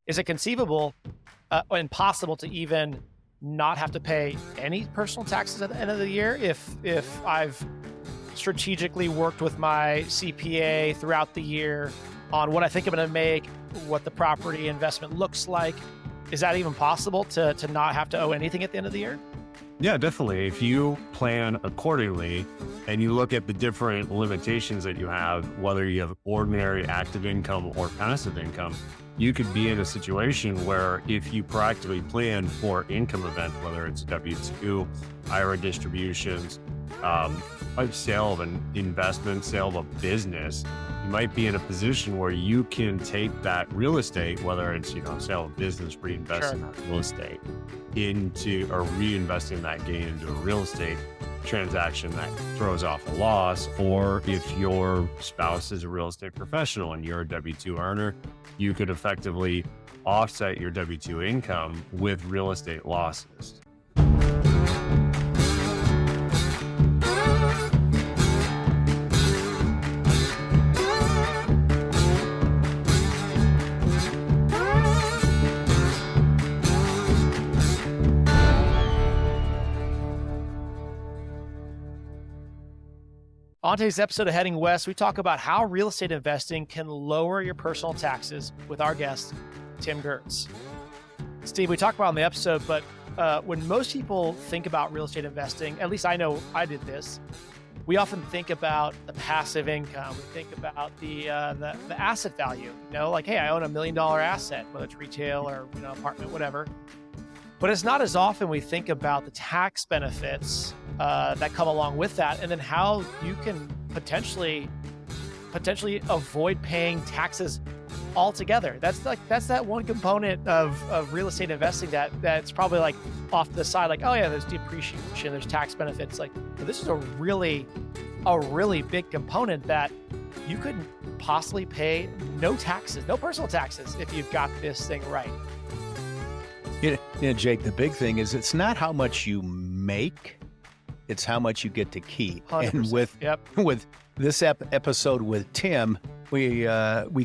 is it conceivable and possible to even not have to pay any personal taxes at the end of the year if I've strategically worked with my CPA throughout the year on what I think I'm going to make, what the property investment looks like? Is that even possible to not have to owe anything at the end of the year? Yeah, definitely. If you plan accordingly and you look at the different limitations that you have, whether you have ordinary active income or passive income, you could be in a situation where if you proactively plan for income event, whether it's W-2, IRA distributions, a sale of an investment, sale of a business, you might be in a position where you can take that real estate, whether it's, sale of business, reinvest in that real estate into, or reinvesting that gain into a real estate transaction that throws off a loss. Or if your spouse is a real estate professional and you're a W-2 earner, you could effectively offset your W-2 income with real estate losses. On today's episode of Heading West, we talk about how real estate investing can lower your personal taxes with our guest, Tim Gertz. Steve, we talked about in the episode, but when most people think about real estate investing, at least I know I did this, we often think about the passive income. We think about the asset value, like, hey, I own $1 million asset, whether it's retail or apartment, whatever. But it's not as often we think about the tax benefits that come along with that, and then how you can potentially avoid paying taxes altogether. That's that one component of real estate investing that's probably like off to the side, like, oh yeah, there's depreciation, there's tax benefits. Like, but this is a really big component that you could possibly pay no taxes, no personal taxes, if you've got this thing right. Jake, the big thing is it's not how much you make, it's how much you get to keep. 100%. And with this episode with Tim, we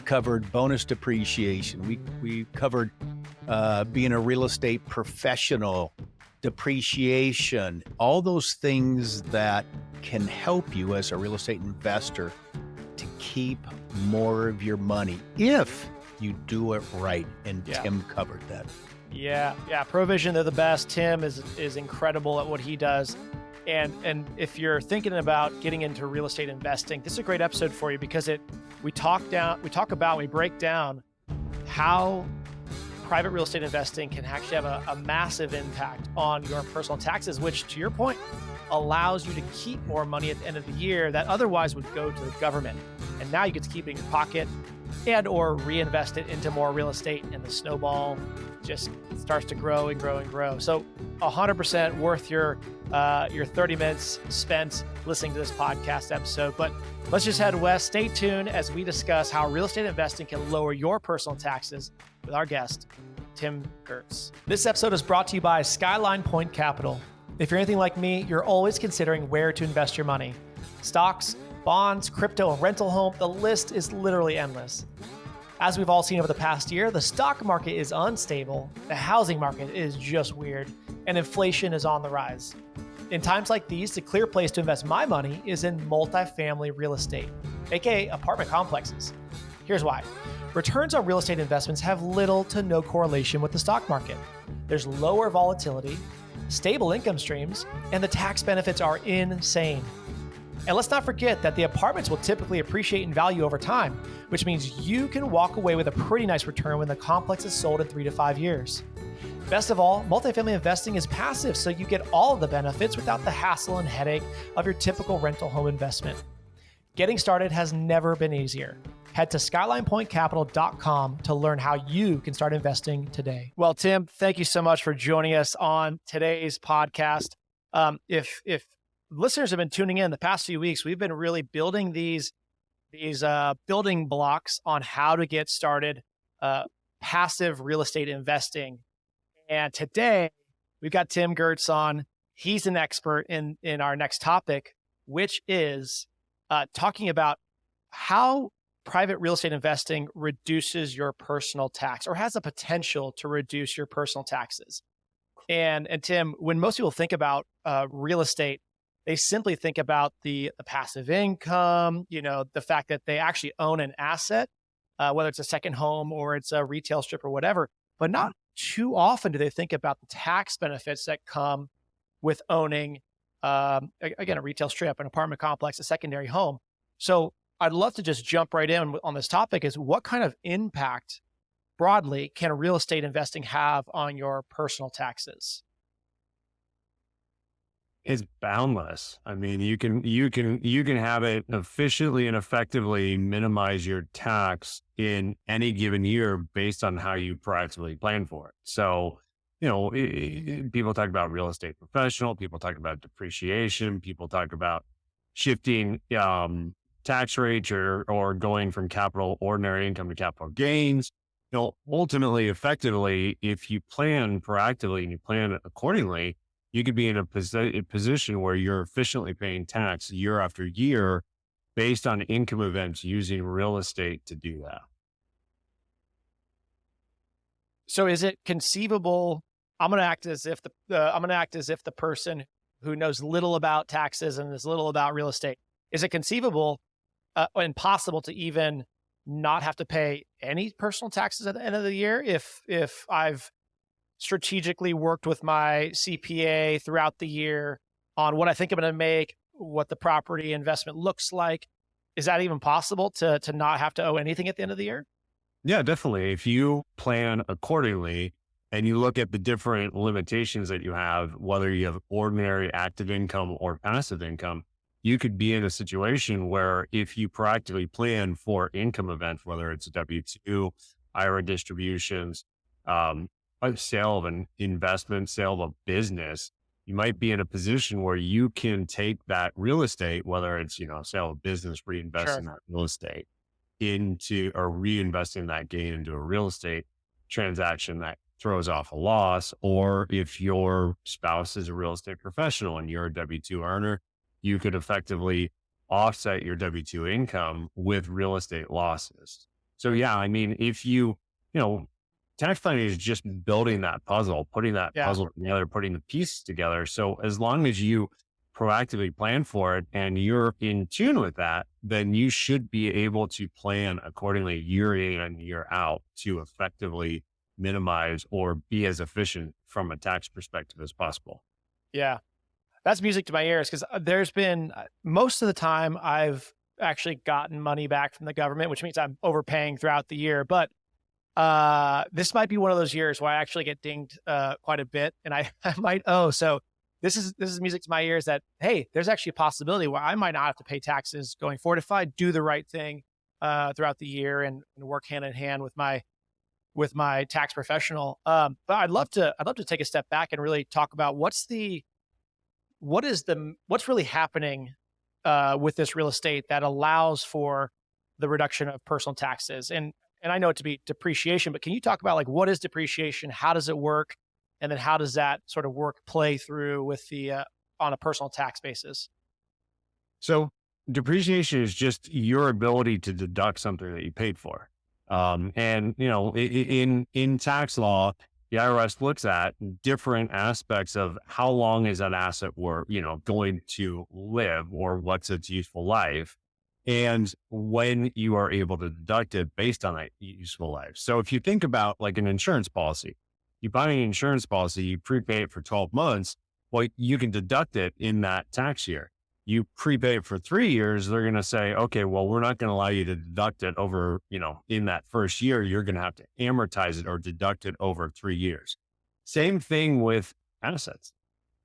covered bonus depreciation. We covered being a real estate professional, depreciation, all those things that can help you as a real estate investor to keep more of your money if you do it right. And Tim covered that. Yeah. Provision, they're the best. Tim is incredible at what he does. And if you're thinking about getting into real estate investing, this is a great episode for you because we break down how private real estate investing can actually have a massive impact on your personal taxes, which, to your point, allows you to keep more money at the end of the year that otherwise would go to the government. And now you get to keep it in your pocket and or reinvest it into more real estate, and the snowball just starts to grow and grow and grow. So 100% worth your 30 minutes spent listening to this podcast episode. But let's just head west. Stay tuned as we discuss how real estate investing can lower your personal taxes with our guest, Tim Gertz. This episode is brought to you by Skyline Point Capital. If you're anything like me, you're always considering where to invest your money. Stocks, bonds, crypto, and rental home, the list is literally endless. As we've all seen over the past year, the stock market is unstable, the housing market is just weird, and inflation is on the rise. In times like these, the clear place to invest my money is in multifamily real estate, aka apartment complexes. Here's why. Returns on real estate investments have little to no correlation with the stock market. There's lower volatility, stable income streams, and the tax benefits are insane. And let's not forget that the apartments will typically appreciate in value over time, which means you can walk away with a pretty nice return when the complex is sold in 3 to 5 years. Best of all, multifamily investing is passive, so you get all of the benefits without the hassle and headache of your typical rental home investment. Getting started has never been easier. Head to skylinepointcapital.com to learn how you can start investing today. Well, Tim, thank you so much for joining us on today's podcast. If listeners have been tuning in the past few weeks, we've been really building these building blocks on how to get started passive real estate investing. And today we've got Tim Gertz on. He's an expert in our next topic, which is talking about how private real estate investing reduces your personal tax or has the potential to reduce your personal taxes. And Tim, when most people think about real estate, they simply think about the passive income, the fact that they actually own an asset, whether it's a second home or it's a retail strip or whatever. But not too often do they think about the tax benefits that come with owning, again, a retail strip, an apartment complex, a secondary home. So I'd love to just jump right in on this topic is what kind of impact broadly can real estate investing have on your personal taxes? It's boundless. I mean, you can have it efficiently and effectively minimize your tax in any given year based on how you proactively plan for it. So, people talk about real estate professional, people talk about depreciation, people talk about shifting tax rates or going from capital ordinary income to capital gains. Ultimately, effectively, if you plan proactively and you plan accordingly, you could be in a position where you're efficiently paying tax year after year based on income events using real estate to do that. So is it conceivable? I'm going to act as if the person who knows little about taxes and is little about real estate. Is it conceivable and possible to even not have to pay any personal taxes at the end of the year if I've strategically worked with my CPA throughout the year on what I think I'm going to make, what the property investment looks like? Is that even possible to not have to owe anything at the end of the year? Yeah, definitely. If you plan accordingly and you look at the different limitations that you have, whether you have ordinary active income or passive income, you could be in a situation where if you proactively plan for income events, whether it's a W-2, IRA distributions, a sale of an investment, sale of a business, you might be in a position where you can take that real estate, whether it's, sale of business, reinvest in that real estate or reinvesting that gain into a real estate transaction that throws off a loss. Or if your spouse is a real estate professional and you're a W-2 earner, you could effectively offset your W-2 income with real estate losses. So yeah, I mean, if tax planning is just building that puzzle, putting that puzzle together, putting the pieces together. So as long as you proactively plan for it and you're in tune with that, then you should be able to plan accordingly year in and year out to effectively minimize or be as efficient from a tax perspective as possible. Yeah, that's music to my ears because there's been most of the time I've actually gotten money back from the government, which means I'm overpaying throughout the year. But this might be one of those years where I actually get dinged quite a bit and I might owe. So this is music to my ears that, hey, there's actually a possibility where I might not have to pay taxes going forward if I do the right thing throughout the year and work hand in hand with my tax professional. But I'd love to take a step back and really talk about what's really happening with this real estate that allows for the reduction of personal taxes. And I know it to be depreciation, but can you talk about like what is depreciation? How does it work? And then how does that sort of work play through with the on a personal tax basis? So depreciation is just your ability to deduct something that you paid for. And in tax law, the IRS looks at different aspects of how long is that asset going to live or what's its useful life. And when you are able to deduct it based on that useful life. So if you think about like an insurance policy, you buy an insurance policy, you prepay it for 12 months, well, you can deduct it in that tax year. You prepay it for 3 years, they're going to say, okay, well, we're not going to allow you to deduct it over, in that first year, you're going to have to amortize it or deduct it over 3 years. Same thing with assets.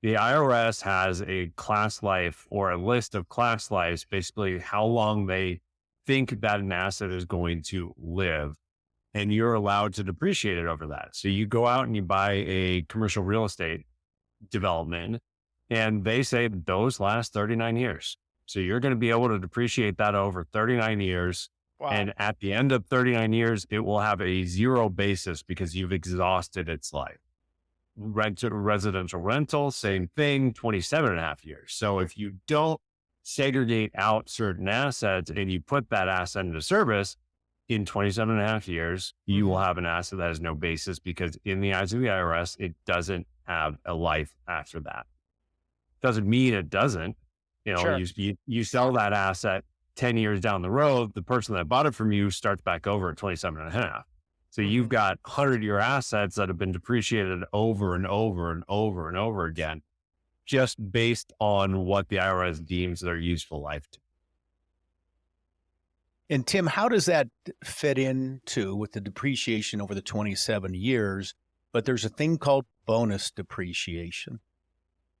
The IRS has a class life or a list of class lives, basically how long they think that an asset is going to live, and you're allowed to depreciate it over that. So you go out and you buy a commercial real estate development and they say those last 39 years. So you're going to be able to depreciate that over 39 years. Wow. And at the end of 39 years, it will have a zero basis because you've exhausted its life. Residential rental, same thing, 27 and a half years. So if you don't segregate out certain assets and you put that asset into service, in 27 and a half years, you will have an asset that has no basis because in the eyes of the IRS, it doesn't have a life after that. Doesn't mean it doesn't. Sure. You sell that asset 10 years down the road, the person that bought it from you starts back over at 27 and a half. So you've got 100-year assets that have been depreciated over and over and over and over again, just based on what the IRS deems their useful life to. And Tim, how does that fit into with the depreciation over the 27 years? But there's a thing called bonus depreciation.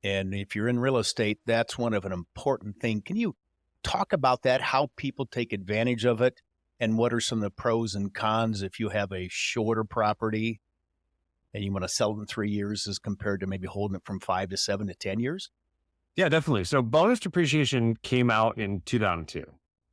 And if you're in real estate, that's one of an important thing. Can you talk about that, how people take advantage of it, and what are some of the pros and cons if you have a shorter property and you want to sell it in 3 years as compared to maybe holding it from 5 to 7 to 10 years? Yeah, definitely. So bonus depreciation came out in 2002.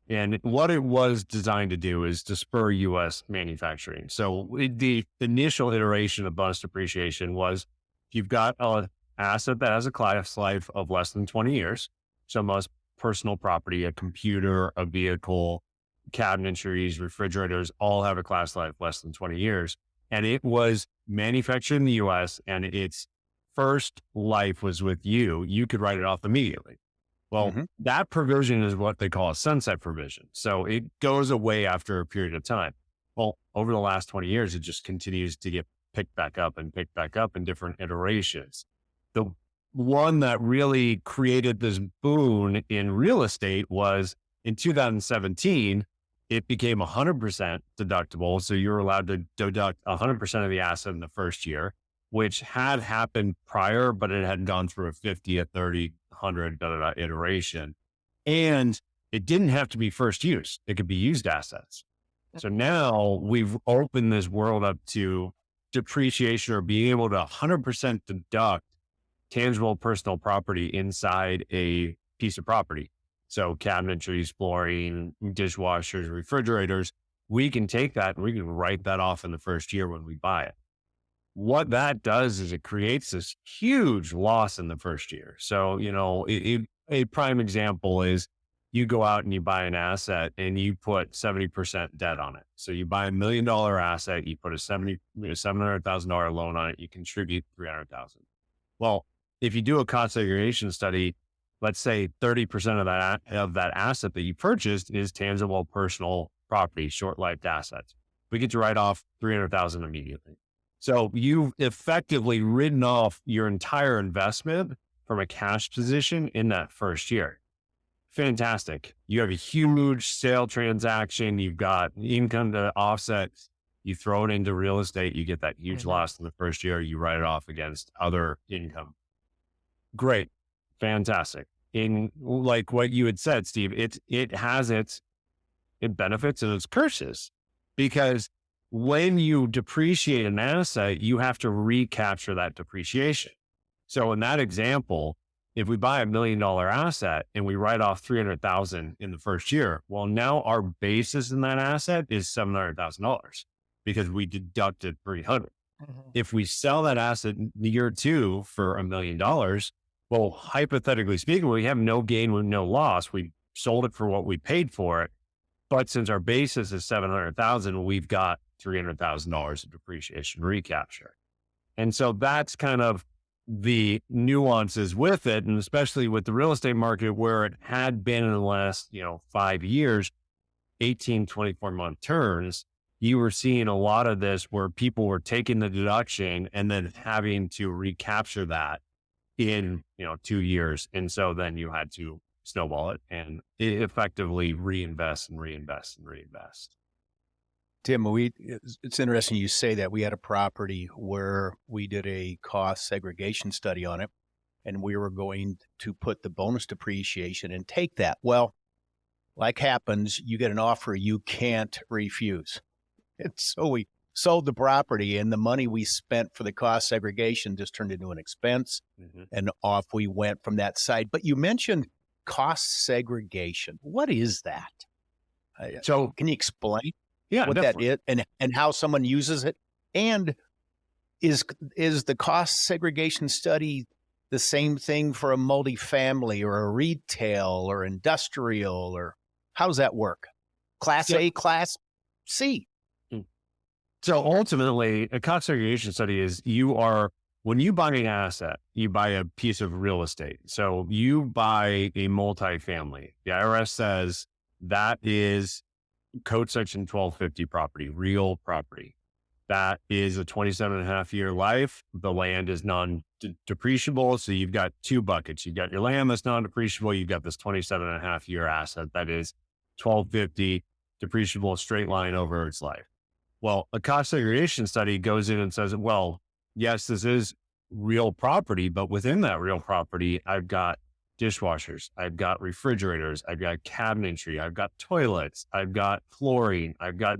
And what it was designed to do is to spur U.S. manufacturing. So the initial iteration of bonus depreciation was if you've got an asset that has a class life of less than 20 years, so most personal property, a computer, a vehicle, cabinetries, refrigerators, all have a class life less than 20 years. And it was manufactured in the U.S. and its first life was with you, you could write it off immediately. Well, that provision is what they call a sunset provision. So it goes away after a period of time. Well, over the last 20 years, it just continues to get picked back up and picked back up in different iterations. The one that really created this boon in real estate was in 2017, it became 100% deductible. So you're allowed to deduct 100% of the asset in the first year, which had happened prior, but it had gone through a 50, a 30, 100 iteration. And it didn't have to be first use. It could be used assets. So now we've opened this world up to depreciation or being able to 100% deduct tangible personal property inside a piece of property. So cabinetries, flooring, dishwashers, refrigerators, we can take that and we can write that off in the first year when we buy it. What that does is it creates this huge loss in the first year. So, a prime example is you go out and you buy an asset and you put 70% debt on it. So you buy $1 million asset, you put a $700,000 loan on it, you contribute $300,000. Well, if you do a cost segregation study, let's say 30% of that asset that you purchased is tangible personal property, short-lived assets. We get to write off $300,000 immediately. So you've effectively written off your entire investment from a cash position in that first year. Fantastic. You have a huge sale transaction. You've got income to offset. You throw it into real estate. You get that huge loss in the first year. You write it off against other income. Great. Fantastic. In like what you had said, Steve, it has its benefits and its curses, because when you depreciate an asset, you have to recapture that depreciation. So in that example, if we buy $1 million asset and we write off $300,000 in the first year, well, now our basis in that asset is $700,000 because we deducted $300,000. If we sell that asset in year 2 for $1 million, well, hypothetically speaking, we have no gain with no loss. We sold it for what we paid for it. But since our basis is $700,000, we've got $300,000 of depreciation recapture. And so that's kind of the nuances with it. And especially with the real estate market where it had been in the last, 5 years, 18, 24-month turns, you were seeing a lot of this where people were taking the deduction and then having to recapture that in, 2 years. And so then you had to snowball it and effectively reinvest and reinvest and reinvest. Tim, it's interesting you say that. We had a property where we did a cost segregation study on it, and we were going to put the bonus depreciation and take that. Well, like happens, you get an offer you can't refuse. And so we sold the property, and the money we spent for the cost segregation just turned into an expense, and off we went from that side. But you mentioned cost segregation. What is that? So can you explain? Yeah, what definitely. that is and how someone uses it? And is the cost segregation study the same thing for a multifamily or a retail or industrial, or how does that work? Class Yep. A, Class C? So ultimately, a cost segregation study is when you buy an asset, you buy a piece of real estate. So you buy a multifamily. The IRS says that is code section 1250 property, real property. That is a 27.5-year life. The land is non-depreciable. So you've got two buckets. You've got your land that's non-depreciable. You've got this 27.5-year asset that is 1250 depreciable, straight line over its life. Well, a cost segregation study goes in and says, well, yes, this is real property, but within that real property, I've got dishwashers, I've got refrigerators, I've got cabinetry, I've got toilets, I've got flooring, I've got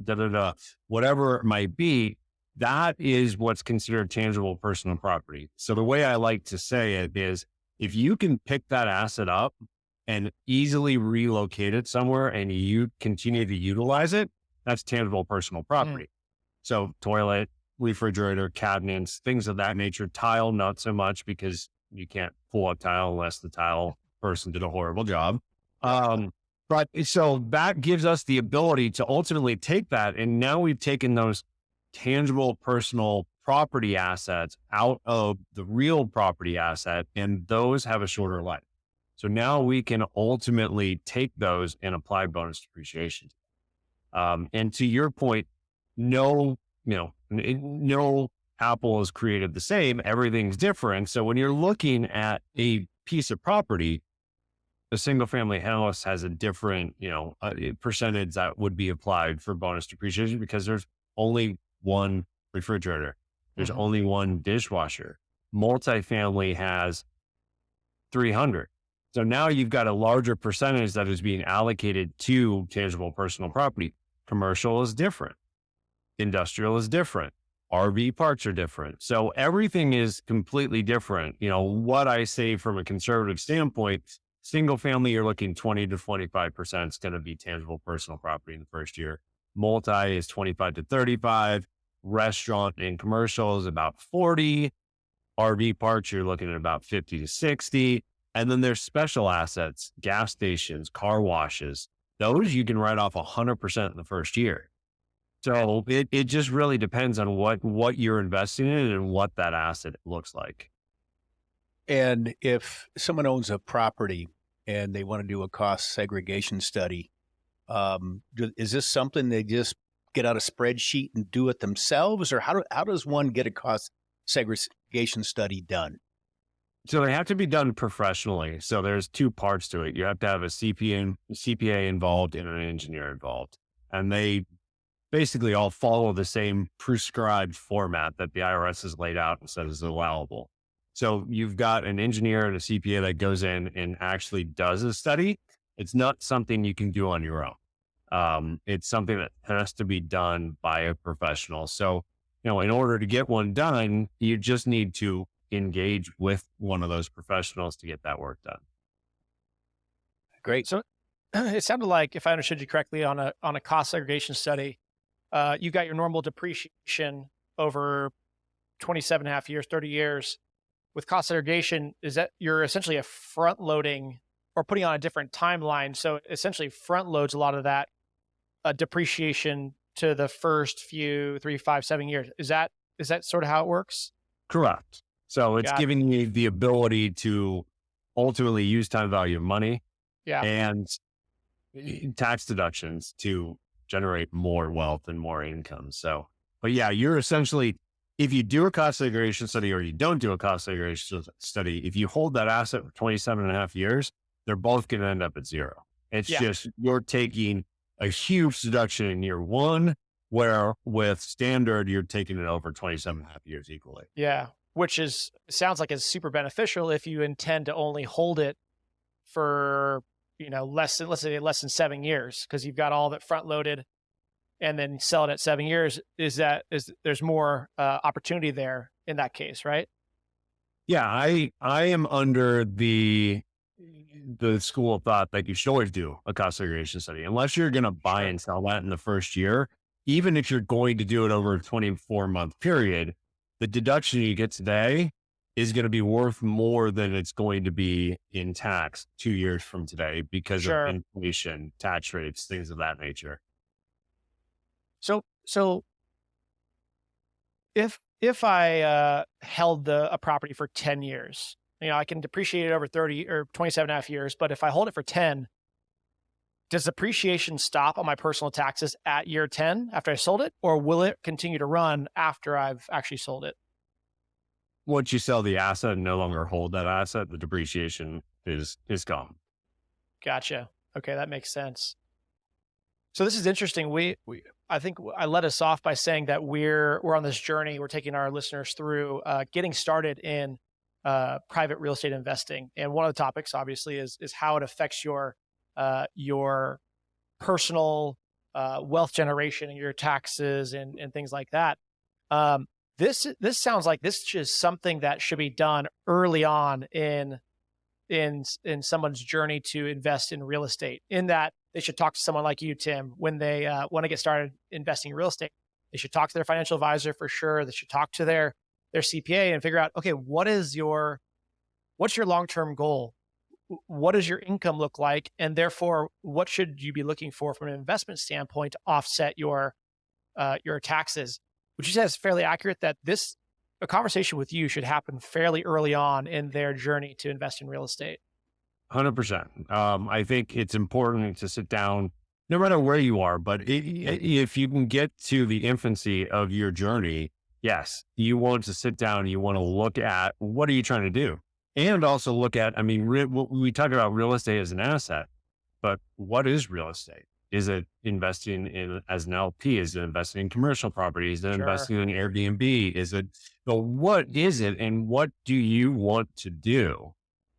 whatever it might be. That is what's considered tangible personal property. So the way I like to say it is, if you can pick that asset up and easily relocate it somewhere and you continue to utilize it, that's tangible personal property. So toilet, refrigerator, cabinets, things of that nature. Tile, not so much, because you can't pull up tile unless the tile person did a horrible job. But so that gives us the ability to ultimately take that. And now we've taken those tangible personal property assets out of the real property asset, and those have a shorter life. So now we can ultimately take those and apply bonus depreciation. And to your point, no apple is created the same. Everything's different. So when you're looking at a piece of property, a single family house has a different, percentage that would be applied for bonus depreciation, because there's only one refrigerator. There's only one dishwasher. Multifamily has 300. So now you've got a larger percentage that is being allocated to tangible personal property. Commercial is different. Industrial is different. RV parks are different. So everything is completely different. What I say from a conservative standpoint, single family, you're looking 20 to 25% is going to be tangible personal property in the first year. Multi is 25 to 35. Restaurant and commercial is about 40. RV parks, you're looking at about 50 to 60. And then there's special assets, gas stations, car washes. Those you can write off 100% in the first year. So it just really depends on what you're investing in and what that asset looks like. And if someone owns a property and they want to do a cost segregation study, is this something they just get out a spreadsheet and do it themselves? Or how does one get a cost segregation study done? So they have to be done professionally. So there's two parts to it. You have to have a CPA involved and an engineer involved. And they basically all follow the same prescribed format that the IRS has laid out and says is allowable. So you've got an engineer and a CPA that goes in and actually does a study. It's not something you can do on your own. It's something that has to be done by a professional. So, in order to get one done, you just need to engage with one of those professionals to get that work done. Great. So it sounded like, if I understood you correctly, on a cost segregation study, you got your normal depreciation over 27 and a half years, 30 years. With cost segregation, is that you're essentially a front loading or putting on a different timeline. So essentially front loads a lot of that depreciation to the first few 3, 5, 7 years. Is that sort of how it works? Correct. So it's giving you the ability to ultimately use time value of money and tax deductions to generate more wealth and more income. So, but yeah, you're essentially, if you do a cost segregation study or you don't do a cost segregation study, if you hold that asset for 27 and a half years, they're both going to end up at zero. It's just, you're taking a huge deduction in year one, where with standard, you're taking it over 27 and a half years equally. Yeah. Which sounds like it's super beneficial if you intend to only hold it for, let's say less than 7 years, because you've got all of it front loaded and then sell it at 7 years. There's more opportunity there in that case, right? Yeah. I am under the school of thought that you should always do a cost segregation study, unless you're going to buy and sell that in the first year. Even if you're going to do it over a 24-month period, the deduction you get today is going to be worth more than it's going to be in tax 2 years from today because of Sure. inflation, tax rates, things of that nature. So if I held a property for 10 years, I can depreciate it over 30 or 27 and a half years, but if I hold it for 10, does depreciation stop on my personal taxes at year 10 after I sold it, or will it continue to run after I've actually sold it? Once you sell the asset and no longer hold that asset, the depreciation is gone. Gotcha. Okay, that makes sense. So this is interesting. I think I led us off by saying that we're on this journey. We're taking our listeners through getting started in private real estate investing, and one of the topics, obviously, is how it affects your personal wealth generation and your taxes and things like that. This sounds like this is something that should be done early on in someone's journey to invest in real estate, in that they should talk to someone like you, Tim, when they want to get started investing in real estate. They should talk to their financial advisor for sure. They should talk to their CPA and figure out, okay, what's your long-term goal? What does your income look like? And therefore, what should you be looking for from an investment standpoint to offset your taxes? Would you say it's fairly accurate that a conversation with you should happen fairly early on in their journey to invest in real estate? 100%. I think it's important to sit down, no matter where you are, but if you can get to the infancy of your journey, yes, you want to sit down, you want to look at what are you trying to do? And also look at, we talk about real estate as an asset, but what is real estate? Is it investing in as an LP? Is it investing in commercial properties? Is it investing in Airbnb? What is it and what do you want to do?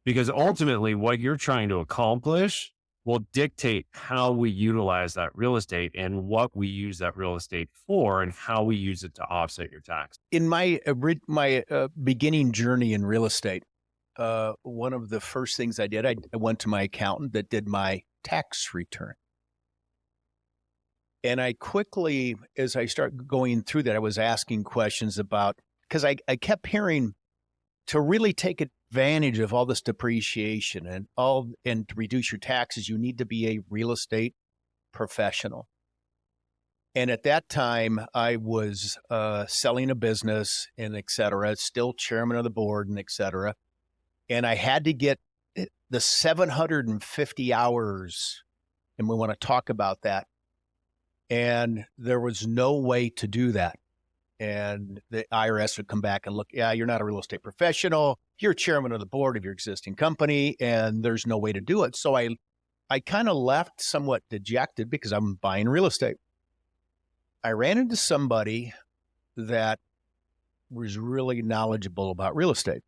Because ultimately what you're trying to accomplish will dictate how we utilize that real estate and what we use that real estate for and how we use it to offset your tax. In my beginning journey in real estate, one of the first things I did, I went to my accountant that did my tax return. And I quickly, as I start going through that, I was asking questions about, because I kept hearing to really take advantage of all this depreciation and to reduce your taxes, you need to be a real estate professional. And at that time, I was selling a business and et cetera, still chairman of the board and et cetera. And I had to get the 750 hours, and we want to talk about that. And there was no way to do that. And the IRS would come back and look, yeah, you're not a real estate professional. You're chairman of the board of your existing company, and there's no way to do it. So I kind of left somewhat dejected because I'm buying real estate. I ran into somebody that was really knowledgeable about real estate.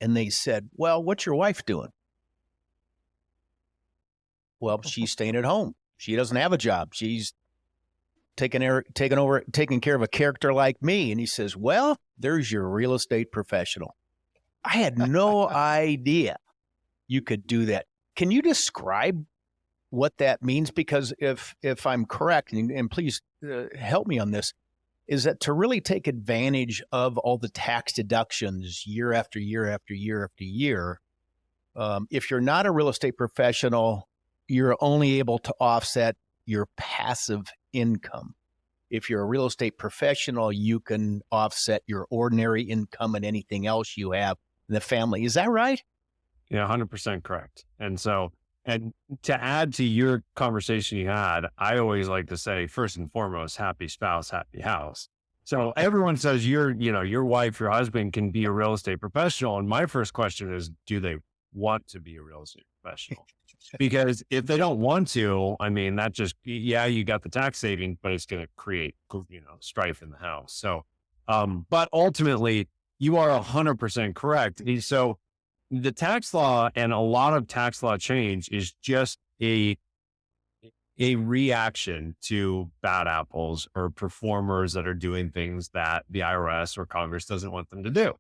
And they said, well, what's your wife doing? Well, she's staying at home. She doesn't have a job. She's taking care of a character like me. And he says, well, there's your real estate professional. I had no idea you could do that. Can you describe what that means? Because if I'm correct, and please help me on this, is that to really take advantage of all the tax deductions year after year after year after year, if you're not a real estate professional, you're only able to offset your passive income. If you're a real estate professional, you can offset your ordinary income and anything else you have in the family. Is that right? Yeah, 100% correct. And so, and to add to your conversation you had, I always like to say, first and foremost, happy spouse, happy house. So everyone says your wife, your husband can be a real estate professional. And my first question is, do they want to be a real estate professional? Because if they don't want to, that just, you got the tax saving, but it's going to create, strife in the house. So, but ultimately you are 100% correct. So the tax law and a lot of tax law change is just a reaction to bad apples or performers that are doing things that the IRS or Congress doesn't want them to do.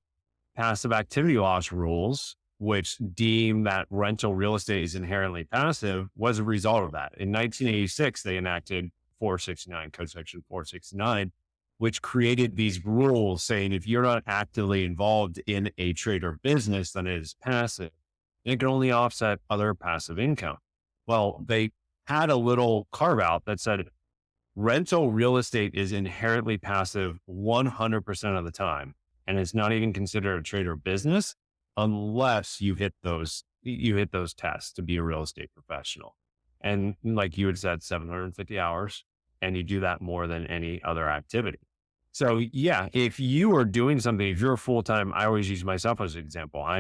Passive activity loss rules, which deem that rental real estate is inherently passive, was a result of that. In 1986, they enacted 469, Code Section 469, which created these rules saying if you're not actively involved in a trade or business, then it is passive. And it can only offset other passive income. Well, they had a little carve out that said rental real estate is inherently passive 100% of the time. And it's not even considered a trade or business unless you hit those tests to be a real estate professional. And like you had said, 750 hours, and you do that more than any other activity. So yeah, if you are doing something, if you're a full-time, I always use myself as an example. I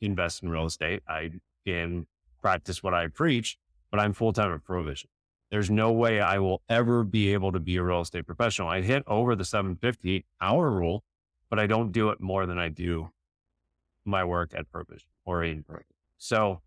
invest in real estate. I can practice what I preach, but I'm full-time at Provision. There's no way I will ever be able to be a real estate professional. I hit over the 750 hour rule, but I don't do it more than I do my work at Provision or in Provision. So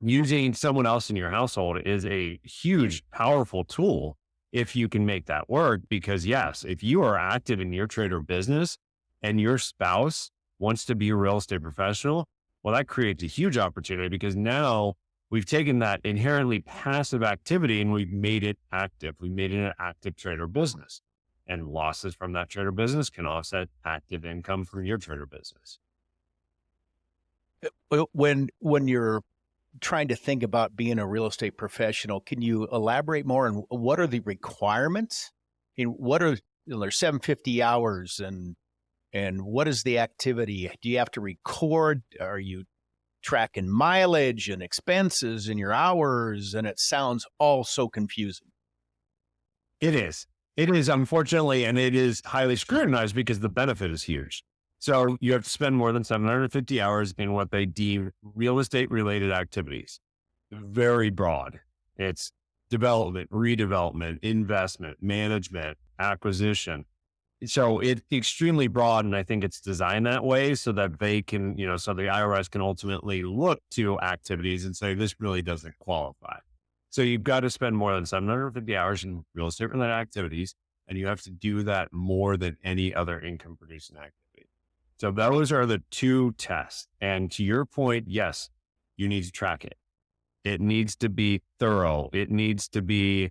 using someone else in your household is a huge, powerful tool if you can make that work. Because yes, if you are active in your trade or business and your spouse wants to be a real estate professional, well, that creates a huge opportunity because now we've taken that inherently passive activity and we've made it active. We made it an active trade or business, and losses from that trade or business can offset active income from your trade or business. When you're trying to think about being a real estate professional, can you elaborate more on what are the requirements? And what are there's 750 hours and what is the activity? Do you have to record? Are you tracking mileage and expenses and your hours? And it sounds all so confusing. It is, unfortunately, and it is highly scrutinized because the benefit is huge. So you have to spend more than 750 hours in what they deem real estate related activities. Very broad. It's development, redevelopment, investment, management, acquisition. So it's extremely broad. And I think it's designed that way so that they can, so the IRS can ultimately look to activities and say, this really doesn't qualify. So you've got to spend more than 750 hours in real estate related activities. And you have to do that more than any other income producing activity. So those are the two tests. And to your point, yes, you need to track it. It needs to be thorough. It needs to be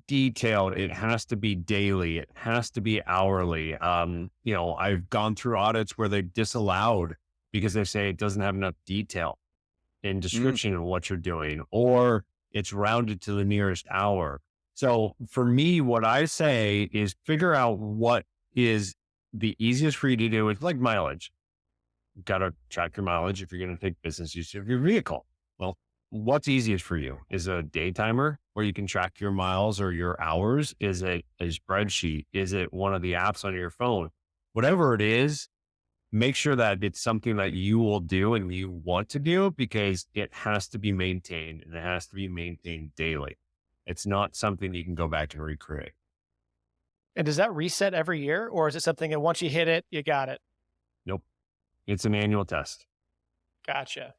detailed. It has to be daily. It has to be hourly. I've gone through audits where they disallowed because they say it doesn't have enough detail in description of what you're doing, or it's rounded to the nearest hour. So for me, what I say is figure out what is the easiest for you to do. It's like mileage. You've got to track your mileage if you're going to take business use of your vehicle. Well, what's easiest for you? Is a day timer where you can track your miles or your hours? Is it a spreadsheet? Is it one of the apps on your phone? Whatever it is, make sure that it's something that you will do and you want to do, because it has to be maintained and it has to be maintained daily. It's not something you can go back and recreate. And does that reset every year, or is it something that once you hit it, you got it? Nope. It's an annual test. Gotcha.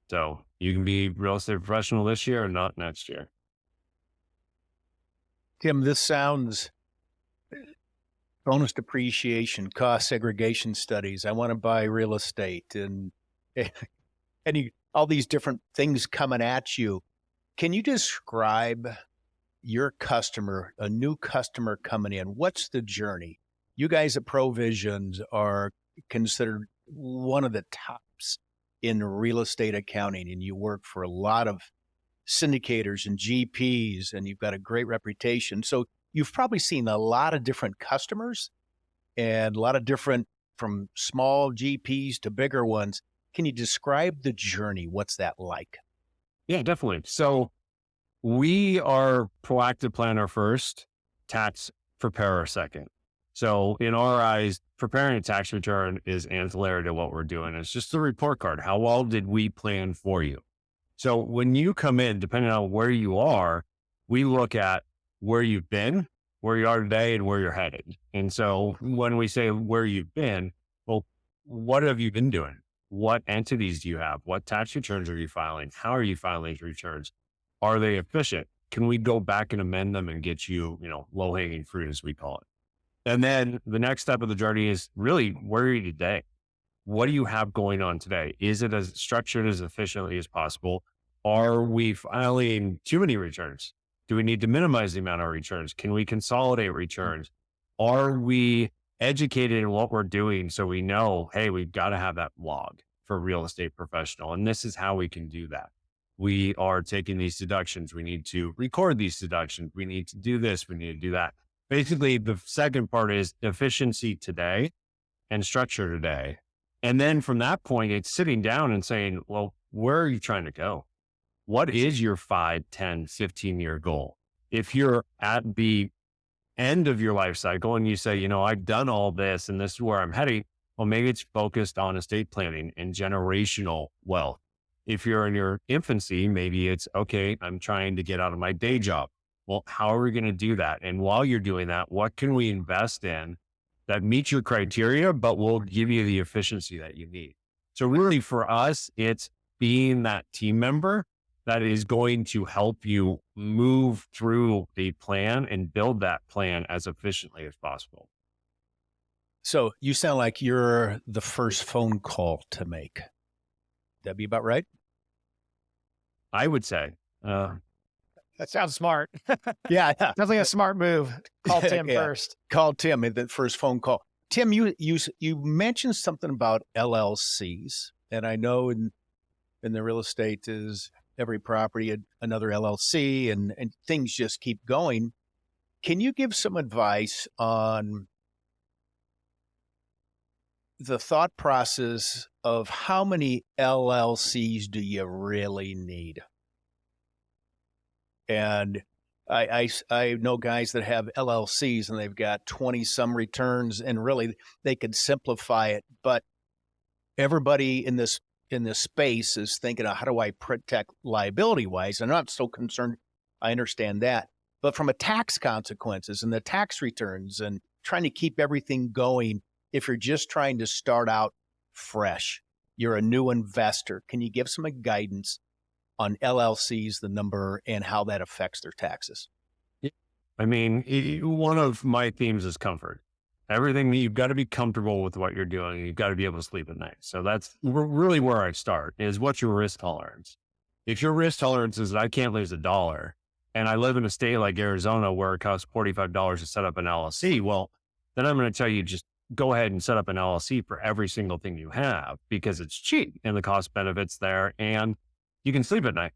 So you can be real estate professional this year or not next year. Tim, this sounds bonus depreciation, cost segregation studies. I want to buy real estate and all these different things coming at you. Can you describe your customer, a new customer coming in? What's the journey? You guys at Provisions are considered one of the tops in real estate accounting, and you work for a lot of syndicators and GPs, and you've got a great reputation. So you've probably seen a lot of different customers and a lot of different, from small GPs to bigger ones. Can you describe the journey? What's that like? Yeah, definitely. So we are proactive planner first, tax preparer second. So in our eyes, preparing a tax return is ancillary to what we're doing. It's just the report card. How well did we plan for you? So when you come in, depending on where you are, we look at where you've been, where you are today, and where you're headed. And so when we say where you've been, well, what have you been doing? What entities do you have? What tax returns are you filing? How are you filing these returns? Are they efficient? Can we go back and amend them and get you, low-hanging fruit, as we call it? And then the next step of the journey is really, where are you today? What do you have going on today? Is it as structured as efficiently as possible? Are we filing too many returns? Do we need to minimize the amount of returns? Can we consolidate returns? Are we educated in what we're doing so we know, hey, we've got to have that log for a real estate professional, and this is how we can do that. We are taking these deductions. We need to record these deductions. We need to do this. We need to do that. Basically, the second part is efficiency today and structure today. And then from that point, it's sitting down and saying, well, where are you trying to go? What is your 5, 10, 15-year goal? If you're at the end of your life cycle and you say, I've done all this and this is where I'm heading, well, maybe it's focused on estate planning and generational wealth. If you're in your infancy, maybe it's, okay, I'm trying to get out of my day job. Well, how are we going to do that? And while you're doing that, what can we invest in that meets your criteria, but will give you the efficiency that you need? So really for us, it's being that team member that is going to help you move through the plan and build that plan as efficiently as possible. So you sound like you're the first phone call to make. That'd be about right? I would say. That sounds smart. Yeah. Sounds like a smart move. Call Tim first. Call Tim at the first phone call. Tim, you mentioned something about LLCs, and I know in the real estate is every property another LLC, and things just keep going. Can you give some advice on the thought process of how many LLCs do you really need? And I know guys that have LLCs and they've got 20 some returns, and really they could simplify it, but everybody in this space is thinking of how do I protect liability wise? I'm not so concerned. I understand that, but from a tax consequences and the tax returns and trying to keep everything going, if you're just trying to start out fresh, you're a new investor, can you give some guidance on LLCs, the number, and how that affects their taxes? I mean, one of my themes is comfort. Everything, you've got to be comfortable with what you're doing. You've got to be able to sleep at night. So that's really where I start is what's your risk tolerance? If your risk tolerance is that I can't lose $1 and I live in a state like Arizona where it costs $45 to set up an LLC, well, then I'm going to tell you just go ahead and set up an LLC for every single thing you have because it's cheap and the cost benefits there and you can sleep at night.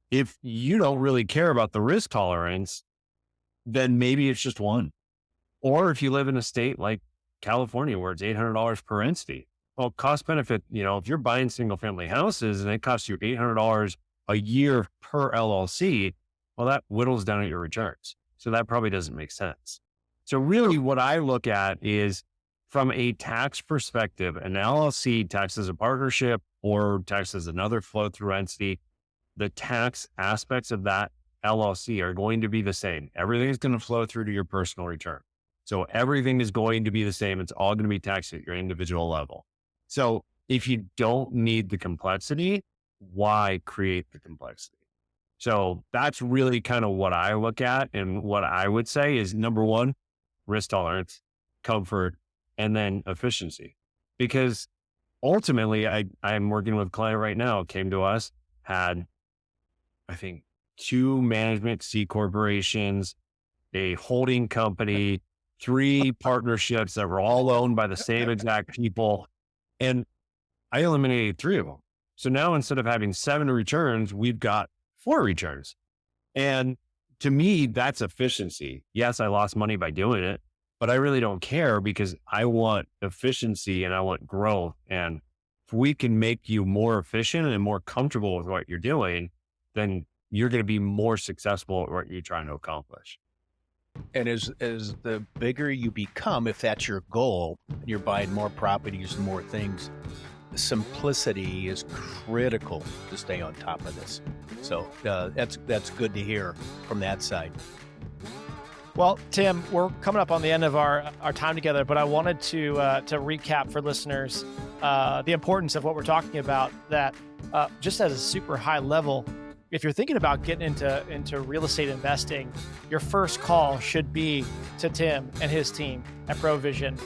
If you don't really care about the risk tolerance, then maybe it's just one. Or if you live in a state like California where it's $800 per entity, well, cost benefit, if you're buying single family houses and it costs you $800 a year per LLC, well, that whittles down at your returns. So that probably doesn't make sense. So really what I look at is from a tax perspective, an LLC taxed as a partnership or taxed as another flow through entity, the tax aspects of that LLC are going to be the same. Everything is going to flow through to your personal return. So everything is going to be the same. It's all going to be taxed at your individual level. So if you don't need the complexity, why create the complexity? So that's really kind of what I look at. And what I would say is number one, risk tolerance, comfort, and then efficiency. Because ultimately I'm working with a client right now, came to us, had, I think, 2 management C corporations, a holding company, 3 partnerships that were all owned by the same exact people. And I eliminated 3 of them. So now instead of having 7 returns, we've got 4 returns. And to me, that's efficiency. Yes, I lost money by doing it, but I really don't care because I want efficiency and I want growth. And if we can make you more efficient and more comfortable with what you're doing, then you're going to be more successful at what you're trying to accomplish. And as the bigger you become, if that's your goal, you're buying more properties and more things, simplicity is critical to stay on top of this. So that's good to hear from that side. Well, Tim, we're coming up on the end of our time together, but I wanted to recap for listeners the importance of what we're talking about, that just at a super high level, if you're thinking about getting into real estate investing, your first call should be to Tim and his team. at Provision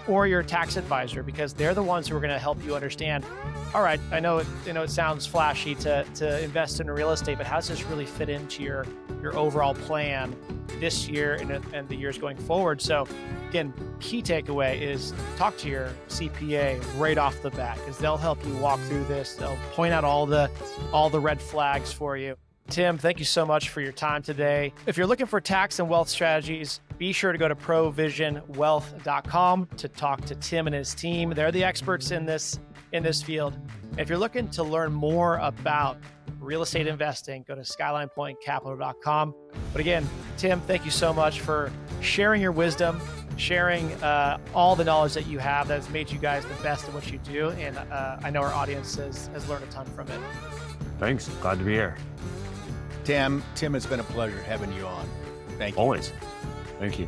or your tax advisor, because they're the ones who are going to help you understand, all right, I know it sounds flashy to invest in real estate, but how does this really fit into your overall plan this year and the years going forward? So again, key takeaway is talk to your CPA right off the bat, because they'll help you walk through this. They'll point out all the red flags for you. Tim, thank you so much for your time today. If you're looking for tax and wealth strategies, be sure to go to provisionwealth.com to talk to Tim and his team. They're the experts in this field. If you're looking to learn more about real estate investing, go to skylinepointcapital.com. But again, Tim, thank you so much for sharing your wisdom, sharing all the knowledge that you have that has made you guys the best at what you do. And I know our audience has learned a ton from it. Thanks. Glad to be here. Tim, it's been a pleasure having you on. Thank you. Always. Thank you.